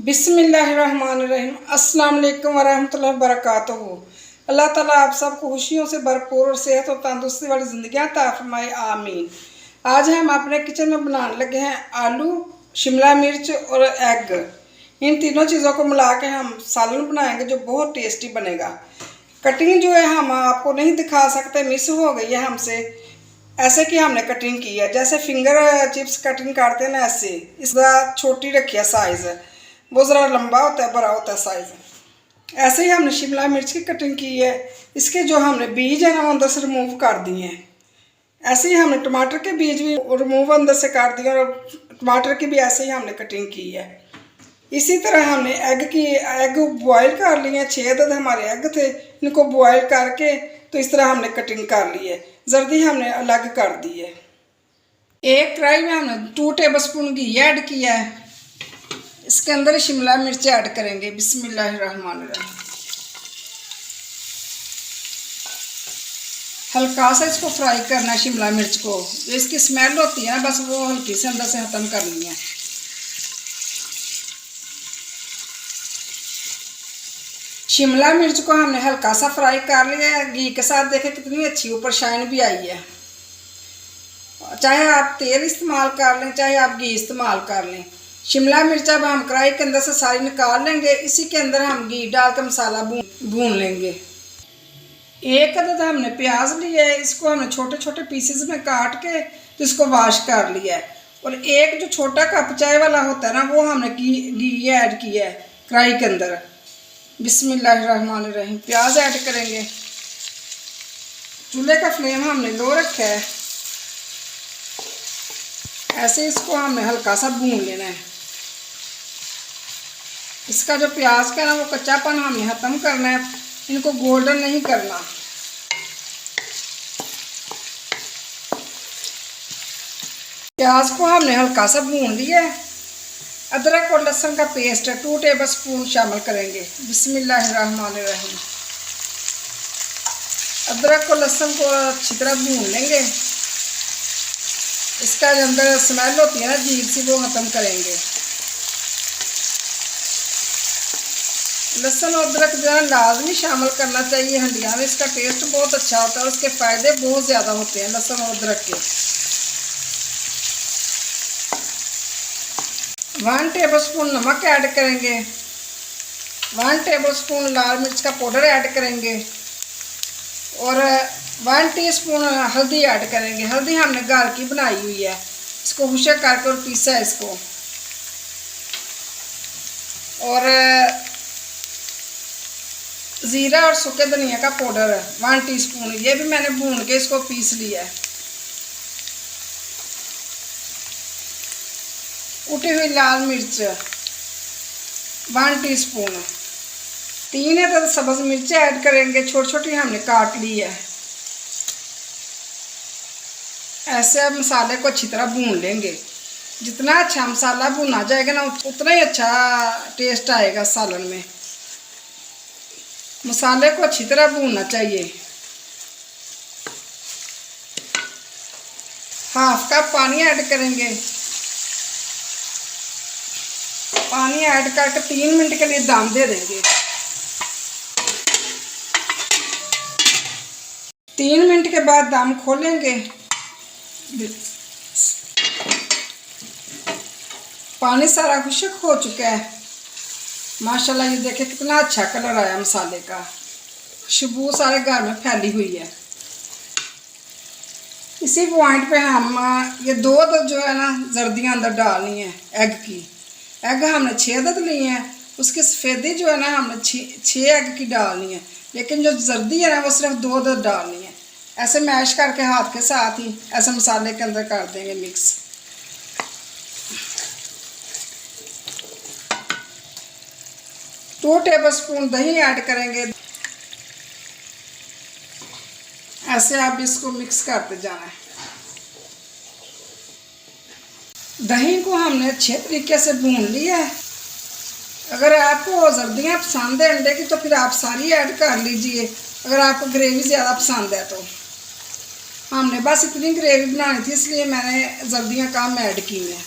बिस्मिल्लाहिर्रहमानिर्रहीम। अस्सलाम वालेकुम वरहमतुल्लाहि वबरकातुहू। अल्लाह ताला आप सबको खुशियों से भरपूर और सेहत और तंदुरुस्ती वाली ज़िंदगी अता फरमाए, आमीन। आज हम अपने किचन में बनाने लगे हैं आलू, शिमला मिर्च और एग। इन तीनों चीज़ों को मिला के हम सालन बनाएंगे जो बहुत टेस्टी बनेगा। कटिंग जो है हम आपको नहीं दिखा सकते, मिस हो गई है हमसे। ऐसे कि हमने कटिंग की है, जैसे फिंगर चिप्स कटिंग करते हैं ना, ऐसे इसका छोटी रखी है साइज़, वो ज़रा लंबा होता है, बड़ा होता है साइज़। ऐसे ही हमने शिमला मिर्च की कटिंग की है। इसके जो हमने बीज है ना वो अंदर से रिमूव कर दिए हैं। ऐसे ही हमने टमाटर के बीज भी रिमूव अंदर से कर दिए और टमाटर की भी ऐसे ही हमने कटिंग की है। इसी तरह हमने एग बॉयल कर लिए हैं। 6 अदद हमारे एग थे, इनको बॉयल करके तो इस तरह हमने कटिंग कर ली है। जर्दी हमने अलग कर दी है। एक कढ़ाई में हमने 2 टेबलस्पून घी ऐड किया है। इसके अंदर शिमला मिर्च ऐड करेंगे। बिस्मिल्लाहिर्रहमानिर्रहीम। हल्का सा इसको फ्राई करना है शिमला मिर्च को। जो इसकी स्मेल होती है ना, बस वो हल्की से अंदर से ख़त्म करनी है। शिमला मिर्च को हमने हल्का सा फ्राई कर लिया है घी के साथ। देखें कितनी अच्छी ऊपर शाइन भी आई है। चाहे आप तेल इस्तेमाल कर लें, चाहे आप घी इस्तेमाल कर लें। शिमला मिर्च अब हम कढ़ाई के अंदर से सारी निकाल लेंगे। इसी के अंदर हम घी डाल कर मसाला भून लेंगे। एक अदद हमने प्याज लिया है, इसको हमने छोटे छोटे पीसेस में काट के इसको वॉश कर लिया है। और एक जो छोटा कप चाय वाला होता है ना, वो हमने घी ऐड किया है कढ़ाई के अंदर। बिस्मिल्लाहिर्रहमानिर्रहीम। प्याज ऐड करेंगे। चूल्हे का फ्लेम हमने लो रखा है। ऐसे इसको हमने हल्का सा भून लेना है। इसका जो प्याज का ना वो कच्चापन हमने ख़त्म करना है, इनको गोल्डन नहीं करना। प्याज को हमने हल्का सा भून लिया है। अदरक और लहसुन का पेस्ट 2 टेबलस्पून शामिल करेंगे। बिस्मिल्लाहिर्रहमानिर्रहीम। अदरक और लहसुन को अच्छी तरह भून लेंगे। इसका जो अंदर स्मेल होती है ना अजीब सी, वो ख़त्म करेंगे। लहसुन और अदरक जो है लाजमी शामिल करना चाहिए हंडिया में। इसका टेस्ट बहुत अच्छा होता है और उसके फ़ायदे बहुत ज़्यादा होते हैं लहसुन और अदरक के। 1 टेबलस्पून नमक ऐड करेंगे। 1 टेबलस्पून लाल मिर्च का पाउडर ऐड करेंगे और 1 टीस्पून हल्दी ऐड करेंगे। हल्दी हमने घर की बनाई हुई है, इसको खुशक करके और पीसा है इसको। और ज़ीरा और सूखे धनिया का पाउडर 1 टीस्पून, ये भी मैंने भून के इसको पीस लिया है। कुटी हुई लाल मिर्च 1 टीस्पून। 3 अदद सब्ज़ मिर्च ऐड करेंगे, छोटी छोटी हमने काट ली है। ऐसे अब मसाले को अच्छी तरह भून लेंगे। जितना अच्छा मसाला भुना जाएगा ना, उतना ही अच्छा टेस्ट आएगा सालन में। मसाले को अच्छी तरह भूनना चाहिए। 1/2 कप पानी ऐड करेंगे। पानी ऐड करके 3 मिनट के लिए दम दे देंगे। 3 मिनट के बाद दम खोलेंगे। पानी सारा खुश्क हो चुका है माशाल्लाह। ये देखें कितना अच्छा कलर आया मसाले का, खुशबू सारे घर में फैली हुई है। इसी पॉइंट पे हम ये 2 अदद जो है ना जर्दियाँ अंदर डालनी है एग की। एग हमने 6 अदद लिए हैं, उसकी सफ़ेदी जो है ना हमने 6 एग की डालनी है, लेकिन जो जर्दी है ना वो सिर्फ 2 अदद डालनी है। ऐसे मैश करके हाथ के साथ ही ऐसे मसाले के अंदर कर देंगे मिक्स। दो टेबलस्पून दही ऐड करेंगे। ऐसे आप इसको मिक्स करते जाना है। दही को हमने अच्छे तरीके से भून लिया है। अगर आपको जर्दियाँ पसंद है अंडे की तो फिर आप सारी ऐड कर लीजिए। अगर आपको ग्रेवी ज़्यादा पसंद है तो हमने बस इतनी ग्रेवी बनानी थी, इसलिए मैंने जर्दियाँ कम ऐड की हैं।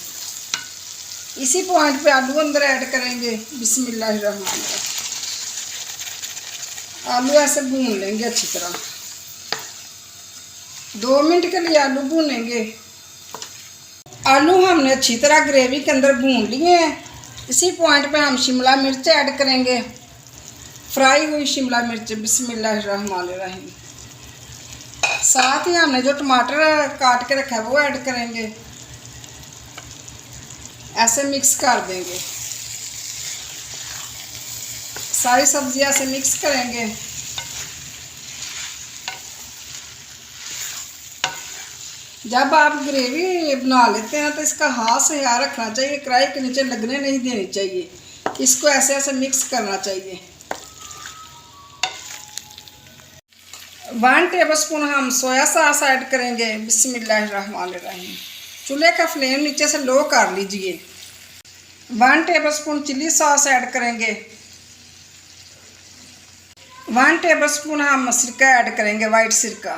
इसी पॉइंट पे आलू अंदर ऐड करेंगे। बिस्मिल्लाहिर्रहमानिर्रहीम। आलू ऐसे भून लेंगे अच्छी तरह, 2 मिनट के लिए आलू भूनेंगे। आलू हमने अच्छी तरह ग्रेवी के अंदर भून लिए हैं। इसी पॉइंट पे हम शिमला मिर्च ऐड करेंगे, फ्राई हुई शिमला मिर्च। बिस्मिल्लाहिर्रहमानिर्रहीम। साथ ही हमने जो टमाटर काट के रखा है वो ऐड करेंगे। ऐसे मिक्स कर देंगे, सारी सब्जियां ऐसे मिक्स करेंगे। जब आप ग्रेवी बना लेते हैं तो इसका हाथ से ख्याल रखना चाहिए, कढ़ाई के नीचे लगने नहीं देनी चाहिए। इसको ऐसे ऐसे मिक्स करना चाहिए। 1 टेबलस्पून हम सोया सॉस ऐड करेंगे। बिस्मिल्लाहिर्रहमानिर्रहीम। चूल्हे का फ्लेम नीचे से लो कर लीजिए। 1 टेबलस्पून चिली सॉस ऐड करेंगे। 1 टेबलस्पून हम सिरका ऐड करेंगे, वाइट सिरका।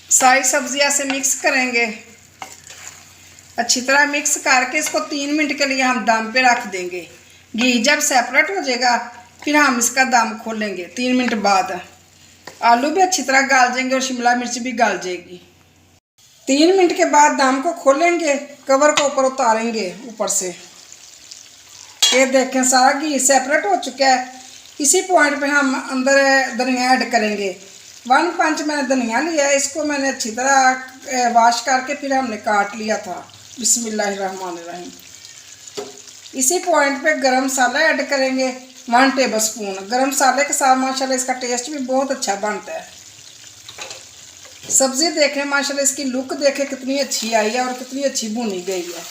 सारी सब्जियां से मिक्स करेंगे। अच्छी तरह मिक्स करके इसको 3 मिनट के लिए हम दम पे रख देंगे। घी जब सेपरेट हो जाएगा फिर हम इसका दम खोलेंगे 3 मिनट बाद। आलू भी अच्छी तरह गल जाएंगे और शिमला मिर्च भी गल जाएगी। 3 मिनट के बाद दम को खोलेंगे, कवर को ऊपर उतारेंगे ऊपर से। ये देखें सारा घी सेपरेट हो चुका है। इसी पॉइंट पे हम अंदर धनिया ऐड करेंगे। 1 पंच मैंने धनिया लिया है, इसको मैंने अच्छी तरह वॉश करके फिर हमने काट लिया था। बिस्मिल्लाहिर्रहमानिर्रहीम। इसी पॉइंट पे गरम मसाला ऐड करेंगे, 1 टेबलस्पून। गरम मसाले के साथ माशाल्लाह इसका टेस्ट भी बहुत अच्छा बनता है। सब्ज़ी देखें माशाल्लाह, इसकी लुक देखें कितनी अच्छी आई है और कितनी अच्छी भुनी गई है।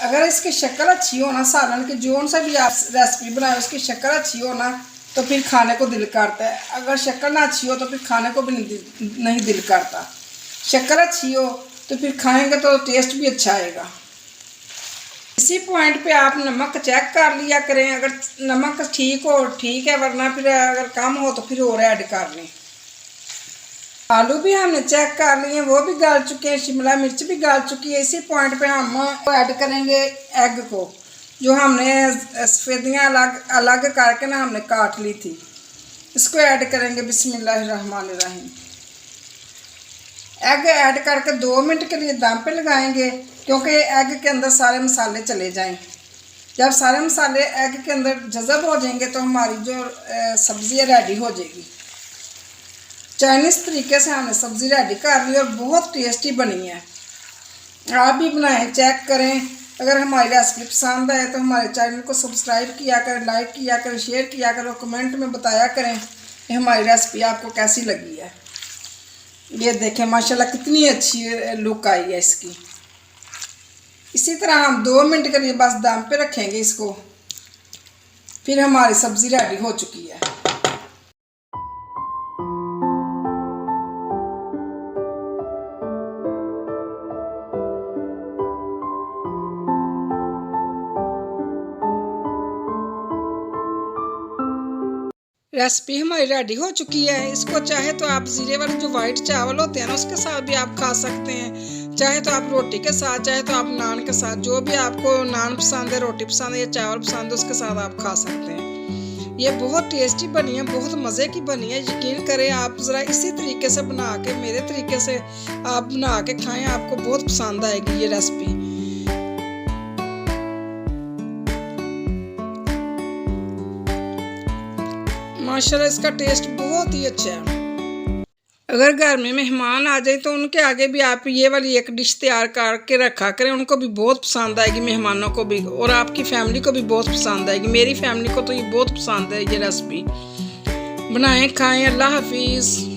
अगर इसकी शक्ल अच्छी हो ना, सालन की जोन से भी आप रेसिपी बनाए उसकी शक्ल अच्छी हो ना तो फिर खाने को दिल करता है। अगर शक्ल ना अच्छी हो तो फिर खाने को भी नहीं दिल करता। शक्ल अच्छी हो तो फिर खाएंगे तो टेस्ट भी अच्छा आएगा। इसी पॉइंट पे आप नमक चेक कर लिया करें। अगर नमक ठीक हो ठीक है, वरना फिर अगर कम हो तो फिर और ऐड कर लें। आलू भी हमने चेक कर लिए, वो भी गल चुके हैं। शिमला मिर्च भी गल चुकी है। इसी पॉइंट पे हम ऐड करेंगे एग को, जो हमने सफ़ेदियाँ अलग करके ना हमने काट ली थी। इसको ऐड करेंगे। बिस्मिल्लाहिर्रहमानिर्रहीम। एग ऐड करके 2 मिनट के लिए दम पे लगाएंगे, क्योंकि एग के अंदर सारे मसाले चले जाएं। जब सारे मसाले एग के अंदर जज़ब हो जाएंगे तो हमारी जो सब्ज़ी रेडी हो जाएगी। चाइनीज़ तरीके से हमने सब्ज़ी रेडी कर ली और बहुत टेस्टी बनी है। आप भी बनाएं, चेक करें। अगर हमारी रेसिपी पसंद आए तो हमारे चैनल को सब्सक्राइब किया करें, लाइक किया करें, शेयर किया करें और कमेंट में बताया करें कि हमारी रेसिपी आपको कैसी लगी है। ये देखें माशाल्लाह कितनी अच्छी लुक आई है इसकी। इसी तरह हम 2 मिनट के लिए बस दम पे रखेंगे इसको, फिर हमारी सब्ज़ी रेडी हो चुकी है। रेसिपी हमारी रेडी हो चुकी है। इसको चाहे तो आप ज़ीरे वाले जो वाइट चावल होते हैं ना उसके साथ भी आप खा सकते हैं, चाहे तो आप रोटी के साथ, चाहे तो आप नान के साथ, जो भी आपको नान पसंद है, रोटी पसंद है या चावल पसंद है उसके साथ आप खा सकते हैं। ये बहुत टेस्टी बनी है, बहुत मज़े की बनी है। यकीन करें आप ज़रा इसी तरीके से बना के, मेरे तरीके से आप बना के खाएँ, आपको बहुत पसंद आएगी ये रेसिपी। माशाल्लाह इसका टेस्ट बहुत ही अच्छा है। अगर घर में मेहमान आ जाए तो उनके आगे भी आप ये वाली एक डिश तैयार करके रखा करें, उनको भी बहुत पसंद आएगी, मेहमानों को भी, और आपकी फैमिली को भी बहुत पसंद आएगी। मेरी फैमिली को तो ये बहुत पसंद है ये रेसिपी। बनाएं, खाएं। अल्लाह हाफिज़।